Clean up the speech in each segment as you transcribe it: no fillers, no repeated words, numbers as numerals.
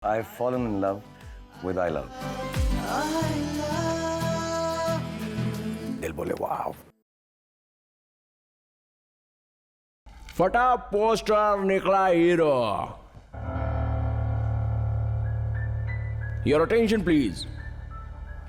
I've fallen in love with I love. दिल बोले वाव. फटा पोस्टर निकला हीरो. Your attention please.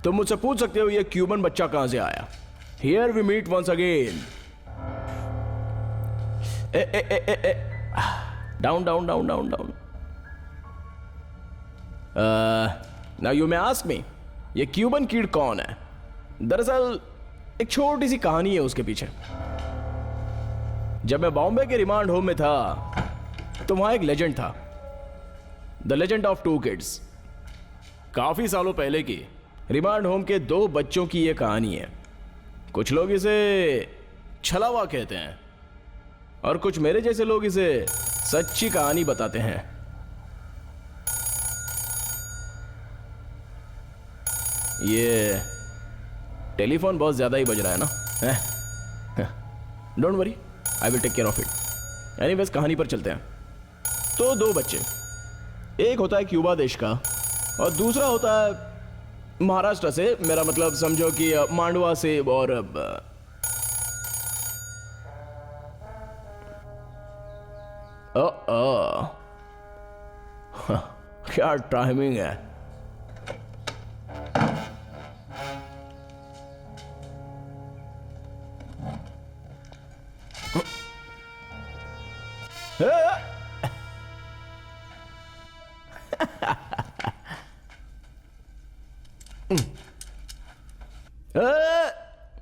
तुम मुझसे पूछ सकते हो ये क्यूबन बच्चा कहां से आया. Here we meet once again. Down down down down down. Now you may ask me, ये क्यूबन किड कौन है. दरअसल एक छोटी सी कहानी है उसके पीछे. जब मैं बॉम्बे के रिमांड होम में था तो वहां एक लेजेंड था, the legend of two kids. काफी सालों पहले की रिमांड होम के दो बच्चों की यह कहानी है. कुछ लोग इसे छलावा कहते हैं और कुछ मेरे जैसे लोग इसे सच्ची कहानी बताते हैं. ये टेलीफोन बहुत ज्यादा ही बज रहा है ना. Don't worry, I will take care of it. Anyways कहानी पर चलते हैं. तो दो बच्चे, एक होता है क्यूबा देश का और दूसरा होता है महाराष्ट्र से. मेरा मतलब समझो कि मांडवा से. और क्या टाइमिंग है.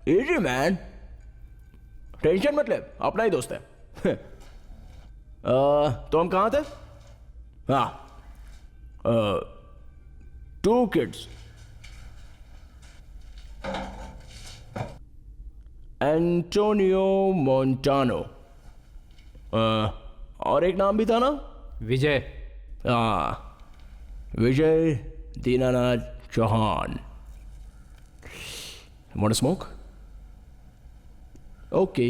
इजी मैन, टेंशन मत ले, अपना ही दोस्त है. तो हम कहां थे. हाँ, टू किड्स. एंटोनियो मोंटानो. और एक नाम भी था ना, विजय. हाँ, Vijay Dinanath Chauhan. Want to smoke? Okay.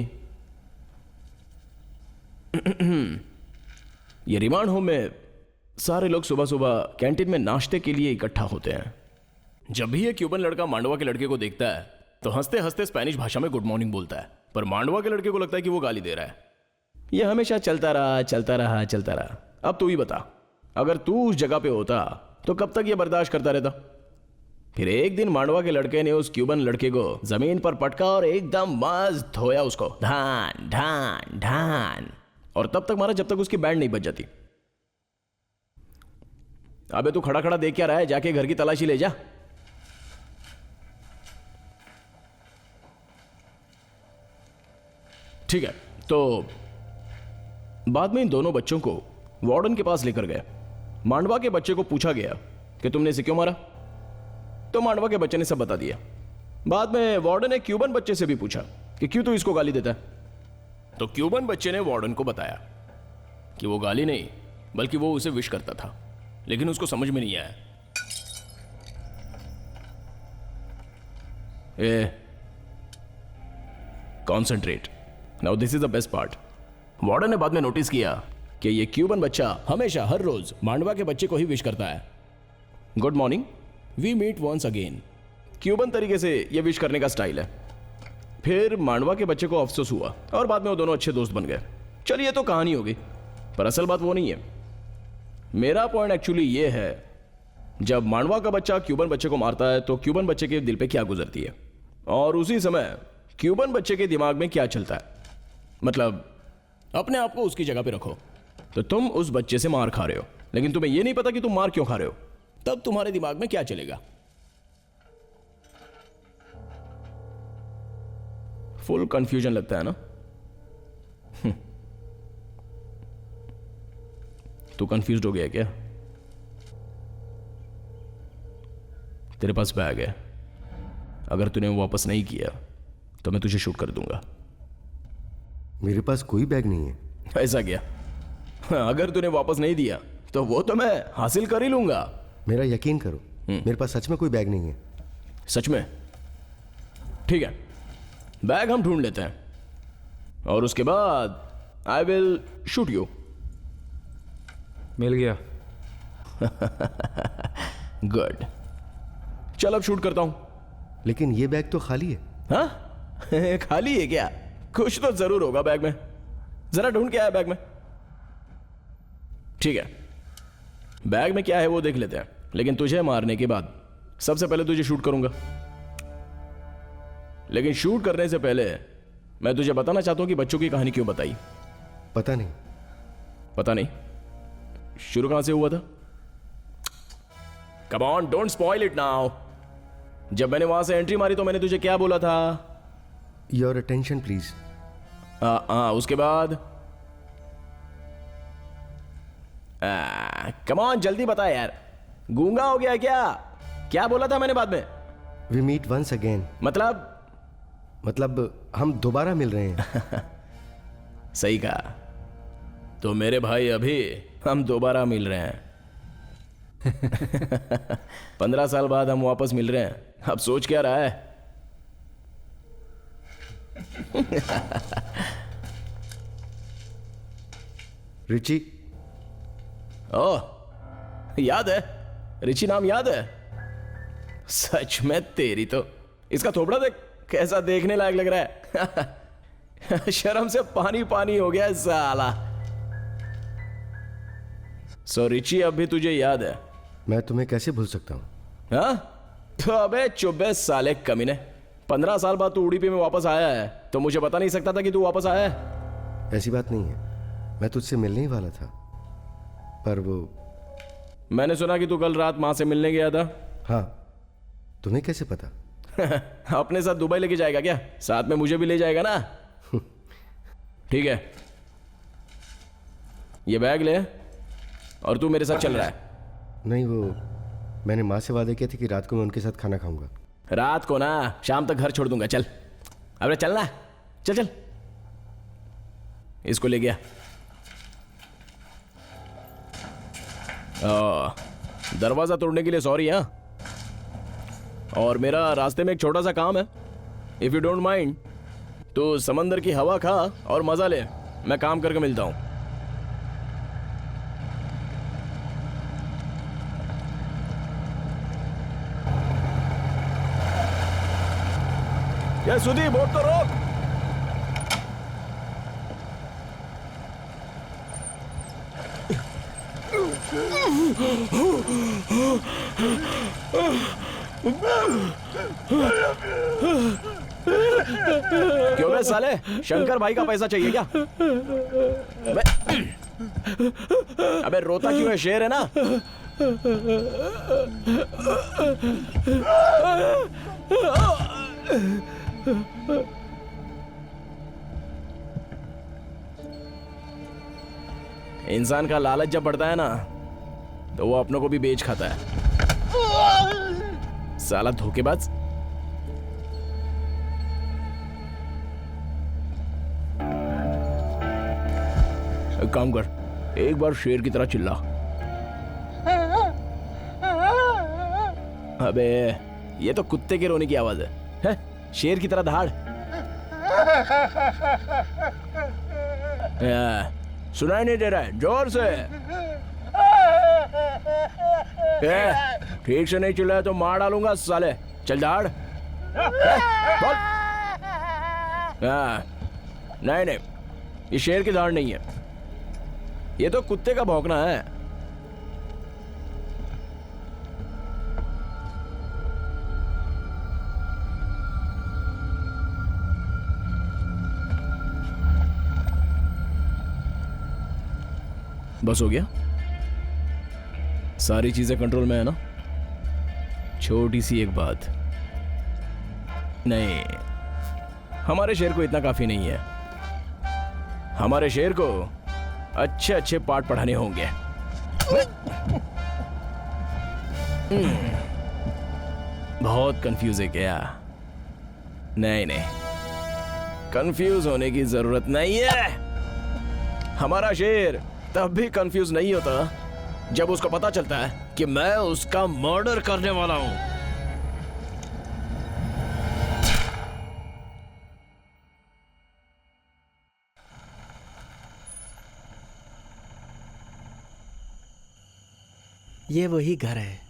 ये रिमांड होम में सारे लोग सुबह सुबह कैंटीन में नाश्ते के लिए इकट्ठा होते हैं. जब भी ये क्यूबन लड़का मांडवा के लड़के को देखता है तो हंसते हंसते स्पेनिश भाषा में गुड मॉर्निंग बोलता है, पर मांडवा के लड़के को लगता है कि वो गाली दे रहा है. ये हमेशा चलता रहा चलता रहा चलता रहा. अब तू ही बता, अगर तू उस जगह पे होता तो कब तक ये बर्दाश्त करता रहता. फिर एक दिन मांडवा के लड़के ने उस क्यूबन लड़के को जमीन पर पटका और एकदम मस्त धोया उसको, ढान ढान ढान. और तब तक मारा जब तक उसकी बैंड नहीं बज जाती. अबे तू खड़ा खड़ा देख क्या रहा है, जाके घर की तलाशी ले जा. ठीक है. तो बाद में इन दोनों बच्चों को वार्डन के पास लेकर गए. मांडवा के बच्चे को पूछा गया कि तुमने इसे क्यों मारा. तो मांडवा के बच्चे ने सब बता दिया. बाद में वार्डन ने क्यूबन बच्चे से भी पूछा कि क्यों तू इसको गाली देता है. तो क्यूबन बच्चे ने वार्डन को बताया कि वो गाली नहीं बल्कि वो उसे विश करता था, लेकिन उसको समझ में नहीं आया. Concentrate. Now this is the best part. Warden ने बाद में नोटिस किया कि ये क्यूबन बच्चा हमेशा हर रोज मांडवा के बच्चे को ही विश करता है. Good morning, we meet once again. Cuban तरीके से ये विश करने का स्टाइल है. फिर मांडवा के बच्चे को अफसोस हुआ और बाद में वो दोनों अच्छे दोस्त बन गए. चलिए ये तो कहानी होगी, पर असल बात वो नहीं है. मेरा पॉइंट एक्चुअली ये है, जब मांडवा का बच्चा क्यूबन बच्चे को मारता है तो क्यूबन बच्चे के दिल पे क्या गुजरती है और उसी समय क्यूबन बच्चे के दिमाग में क्या चलता है. मतलब अपने आप को उसकी जगह पे रखो. तो तुम उस बच्चे से मार खा रहे हो, लेकिन तुम्हें यह नहीं पता कि तुम मार क्यों खा रहे हो. तब तुम्हारे दिमाग में क्या चलेगा. फुल कंफ्यूजन लगता है ना. तू कंफ्यूज हो गया क्या. तेरे पास बैग है, अगर तूने वो वापस नहीं किया तो मैं तुझे शूट कर दूंगा. मेरे पास कोई बैग नहीं है. ऐसा क्या. अगर तूने वापस नहीं दिया तो वो तो मैं हासिल कर ही लूंगा. मेरा यकीन करो, मेरे पास सच में कोई बैग नहीं है. सच में. ठीक है, बैग हम ढूंढ लेते हैं और उसके बाद आई विल शूट यू. मिल गया. गुड, चल अब शूट करता हूं। लेकिन ये बैग तो खाली है। हाँ खाली है क्या? कुछ तो जरूर होगा बैग में, जरा ढूंढ के आया बैग में। ठीक है, बैग में क्या है वो देख लेते हैं, लेकिन तुझे मारने के बाद सबसे पहले तुझे शूट करूंगा। लेकिन शूट करने से पहले मैं तुझे बताना चाहता हूं कि बच्चों की कहानी क्यों बताई। पता नहीं। पता नहीं? शुरू कहां से हुआ था? Come on, don't spoil it now. जब मैंने वहां से एंट्री मारी तो मैंने तुझे क्या बोला था? Your attention please. उसके बाद कम ऑन जल्दी बता यार, गूंगा हो गया क्या? क्या बोला था मैंने बाद में? We meet once again. मतलब हम दोबारा मिल रहे हैं। सही कहा। तो मेरे भाई अभी हम दोबारा मिल रहे हैं। 15 साल बाद हम वापस मिल रहे हैं। अब सोच क्या रहा है? रिची। ओह, याद है? रिची नाम याद है? सच में तेरी तो, इसका थोबड़ा देख कैसा देखने लायक लग रहा है। शर्म से पानी पानी हो गया साला। सो रिची अब भी तुझे याद है? मैं तुम्हें कैसे भूल सकता हूं? हाँ? तो अबे चुब्बे साले कमीने, 15 साल बाद तू उडुपी में वापस आया है तो मुझे बता नहीं सकता था कि तू वापस आया है? ऐसी बात नहीं है, मैं तुझसे मिलने ही वाला था, पर वो। मैंने सुना कि तू कल रात मां से मिलने गया था। हाँ, तुम्हें कैसे पता? अपने साथ दुबई लेके जाएगा क्या? साथ में मुझे भी ले जाएगा ना? ठीक है, ये बैग ले और तू मेरे साथ चल रहा है। नहीं, वो मैंने माँ से वादे किया था कि रात को मैं उनके साथ खाना खाऊंगा। रात को ना, शाम तक घर छोड़ दूंगा। चल अबे चलना, चल चल। इसको ले गया। दरवाजा तोड़ने के लिए सॉरी। हाँ, और मेरा रास्ते में एक छोटा सा काम है, इफ यू डोंट माइंड। तो समंदर की हवा खा और मजा ले, मैं काम करके मिलता हूं। क्या सुधी, बोट तो रोक। क्यों बे साले, शंकर भाई का पैसा चाहिए क्या? अबे रोता क्यों है? शेर है ना। इंसान का लालच जब बढ़ता है ना तो वो अपनों को भी बेच खाता है। साला धोखेबाज। एक काम कर, एक बार शेर की तरह चिल्ला। अबे ये तो कुत्ते के रोने की आवाज है? शेर की तरह दहाड़। सुनाई नहीं दे रहा है? जोर से। ठीक से नहीं चिल्लाया तो मार डालूंगा साले। चल दहाड़। बोल। नहीं नहीं, ये शेर की दहाड़ नहीं है, ये तो कुत्ते का भौंकना है। बस हो गया? सारी चीजें कंट्रोल में है ना? छोटी सी एक बात, नहीं, हमारे शेर को इतना काफी नहीं है। हमारे शेर को अच्छे अच्छे पाठ पढ़ाने होंगे। बहुत कंफ्यूज है क्या? नहीं नहीं, कंफ्यूज होने की जरूरत नहीं है। हमारा शेर तब भी कंफ्यूज नहीं होता जब उसको पता चलता है कि मैं उसका मर्डर करने वाला हूं। ये वही घर है।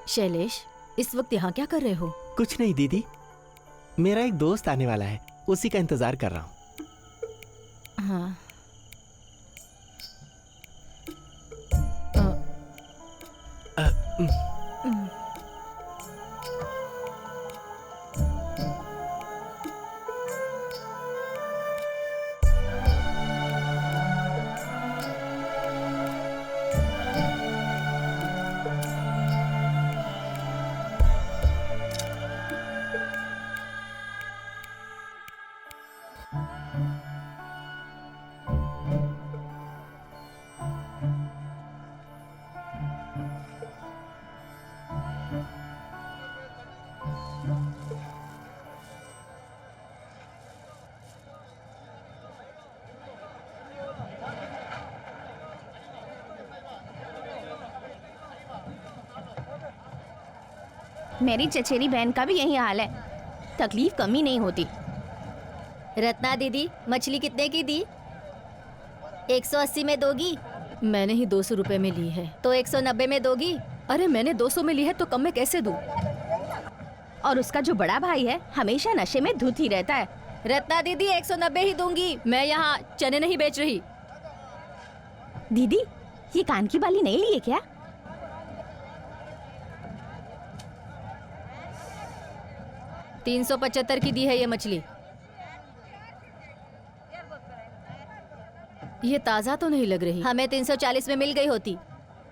शैलेश, इस वक्त यहाँ क्या कर रहे हो? कुछ नहीं दीदी, मेरा एक दोस्त आने वाला है, उसी का इंतजार कर रहा हूँ। हाँ। मेरी चचेरी बहन का भी यही हाल है, तकलीफ कमी नहीं होती। रत्ना दीदी, मछली कितने की दी? 180 में दोगी? मैंने ही 200 रुपए में ली है। तो 190 में दोगी? अरे मैंने 200 में ली है तो कम में कैसे दूं? और उसका जो बड़ा भाई है हमेशा नशे में धुत ही रहता है। रत्ना दीदी 190 ही दूंगी, मैं यहाँ चने नहीं बेच रही। दीदी, ये कान की बाली नहीं लिए क्या? $375 की दी है ये मछली। ये ताज़ा तो नहीं लग रही। हमें 340 में मिल गई होती।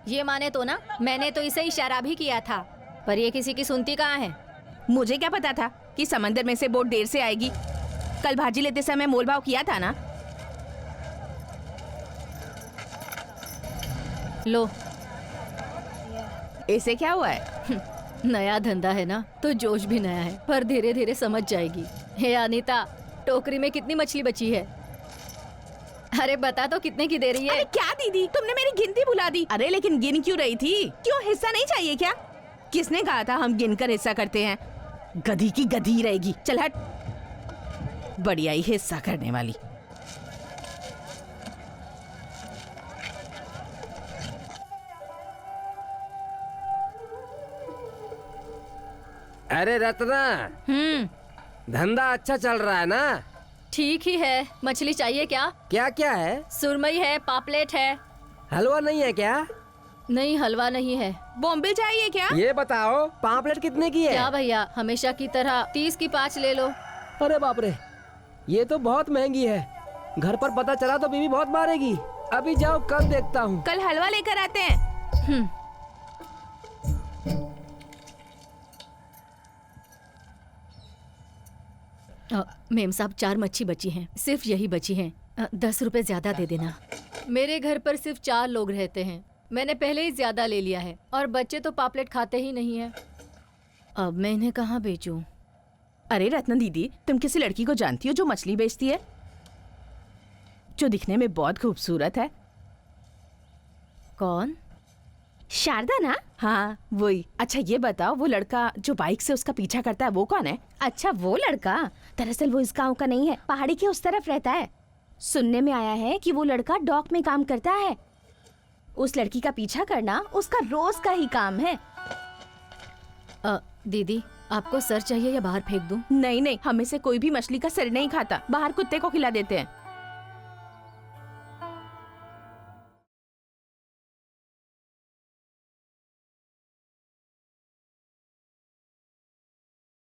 ये माने तो ना, मैंने तो इसे इशारा भी किया था, पर ये किसी की सुनती कहाँ है। मुझे क्या पता था कि समंदर में से बोट देर से आएगी। कल भाजी लेते समय मोलभाव किया था ना। लो, इसे क्या हुआ है? नया धंधा है ना, तो जोश भी नया है, पर धीरे धीरे समझ जाएगी। हे अनीता, टोकरी में कितनी मछली बची है? अरे बता तो कितने की दे रही है? अरे क्या दीदी, तुमने मेरी गिनती भुला दी। अरे लेकिन गिन क्यों रही थी? क्यों, हिस्सा नहीं चाहिए क्या? किसने कहा था हम गिनकर हिस्सा करते हैं? गधी की गधी रहेगी। चल हट, बढ़िया ही हिस्सा करने वाली। अरे रत्ना, धंधा अच्छा चल रहा है ना? ठीक ही है। मछली चाहिए क्या? क्या क्या है? सुरमई है, पापलेट है। हलवा नहीं है क्या? नहीं, हलवा नहीं है। बॉम्बे चाहिए क्या? ये बताओ, पापलेट कितने की है? क्या भैया, हमेशा की तरह 30 की 5 ले लो। अरे बाप रे, ये तो बहुत महंगी है। घर पर पता चला तो बीवी बहुत मारेगी। अभी जाओ, कल देखता हूँ। कल हलवा लेकर आते हैं। मेम साहब, 4 मच्छी बची हैं, सिर्फ यही बची हैं। 10 रुपए ज्यादा दे देना। मेरे घर पर सिर्फ 4 लोग रहते हैं, मैंने पहले ही ज्यादा ले लिया है, और बच्चे तो पापलेट खाते ही नहीं है। अब मैं इन्हें कहाँ बेचूं? अरे रत्ना दीदी, तुम किसी लड़की को जानती हो जो मछली बेचती है, जो दिखने में बहुत खूबसूरत है? कौन? शारदा ना? हाँ वही। अच्छा ये बताओ, वो लड़का जो बाइक से उसका पीछा करता है वो कौन है? अच्छा वो लड़का, दरअसल वो इस गांव का नहीं है, पहाड़ी के उस तरफ रहता है। सुनने में आया है कि वो लड़का डॉक में काम करता है। उस लड़की का पीछा करना उसका रोज का ही काम है। दीदी, आपको सर चाहिए या बाहर फेंक दूं? नहीं नहीं, हमें से कोई भी मछली का सिर नहीं खाता, बाहर कुत्ते को खिला देते हैं।